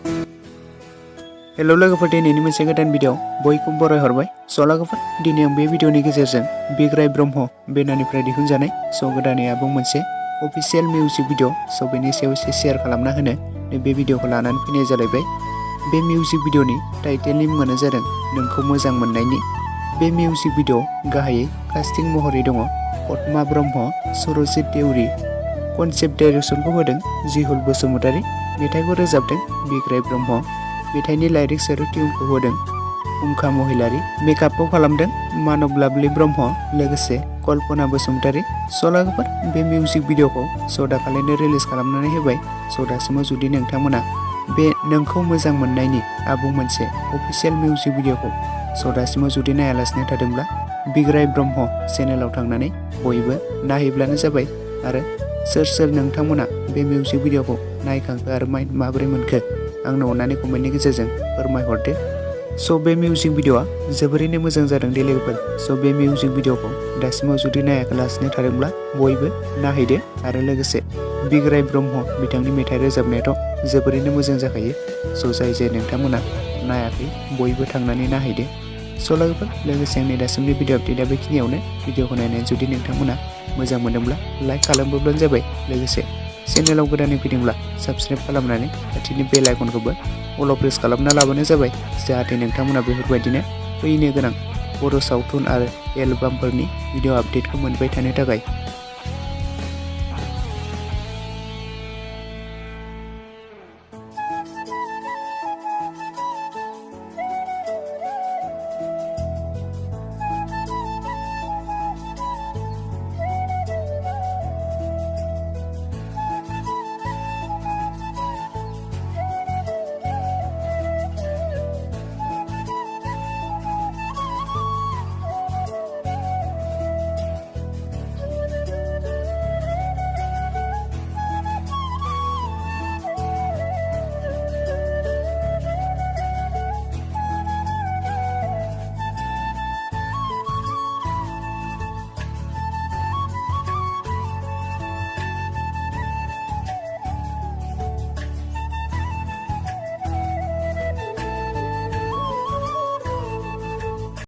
Hello लोगोफोर, दिनैनि मोनसे गोदान भिडिअ बयखौबो बरायहरबाय। लोगोफोर, दिनै आं बे भिडिअनि गेजेरजों बिग्राय ब्रह्म बेनारनिफ्राय दिहुनजानाय गोदानै आबुं मोनसे अफिसियेल मिउजिक भिडिअ बेनि सायाव एसे शेयार खालामना होनो बे भिडिअखौ लानानै फैनाय जालायबाय। बे मिउजिक भिडिअनि टाइटेलनि मुङानो जादों नोंखौ मोजां मोननायनि। बे मिउजिक भिडिअ गाहायै कास्टिं महरै दङ पद्मा ब्रह्म सुरजित देउरी। कनसेप्ट डाइरेक्सनखौ होदों जिहुल बसुमतारी। मेथाइखौ रोजाबदों बिग्राय ब्रह्म। मेथाइनि लाइरिक्स आरो टिउनखौ होदों फुंखा महिलारी। मेकआपखौ खालामदों मानब लाभलि ब्रह्म लोगोसे कल्पना बसुमतारी। लोगोफोर, बे मिउजिक भिडिअखौ दाखालिनो रिलिज खालामनानै होबाय। दासिमाव जुदि नोंथांमोना बे नोंखौ मोजां मोननायनि आबुं मोनसे अफिसियेल मिउजिक भिडिअखौ दासिमाव जुदि नायालासिनो थादोंब्ला बिग्राय ब्रह्म चेनेलाव थांनानै बयबो नायहैब्लानो जाबाय। आरो सोर सोर नोंथांमोना बे मिउजिक भिडिअखौ नायखांखो आरो माबोरै मोनखो आंनो अननानै कमेन्टनि गेजेरजों फोरमायहरदो। बे मिउजिक भिडिअआ जोबोरैनो मोजां जादों दे लोगोफोर। बे मिउजिक भिडिअखौ दासिमाव जुदि नायालासिनो थादोंब्ला बयबो नायहैदो। आरो लोगोसे बिग्राय ब्रह्म बिथांनि मेथाइ रोजाबनायाथ' जोबोरैनो मोजां जाखायो। जाय नोंथांमोना नायाखै बयबो थांनानै नायहैदो। लोगोफोर, लोगोसे आंनि दासिमनि भिडिअ आपडेटआ बेखिनियावनो। भिडिअखौ नायनानै जुदि नोंथांमोना मोजां मोनदोंब्ला लाइक खालामब्लानो जाबाय। लोगोसे चेनेलाव गोदानै फैदोंब्ला साबस्क्राइब खालामनानै खाथिनि बेल आइकनखौबो अल प्रेस खालामना लाबानो जाबाय, जाहाथे नोंथांमोना बेफोरबायदिनो फैनो गोनां बर' सावथुन आरो एलबामफोरनि भिडिअ आपडेटखौ मोनबाय थानो थाखाय।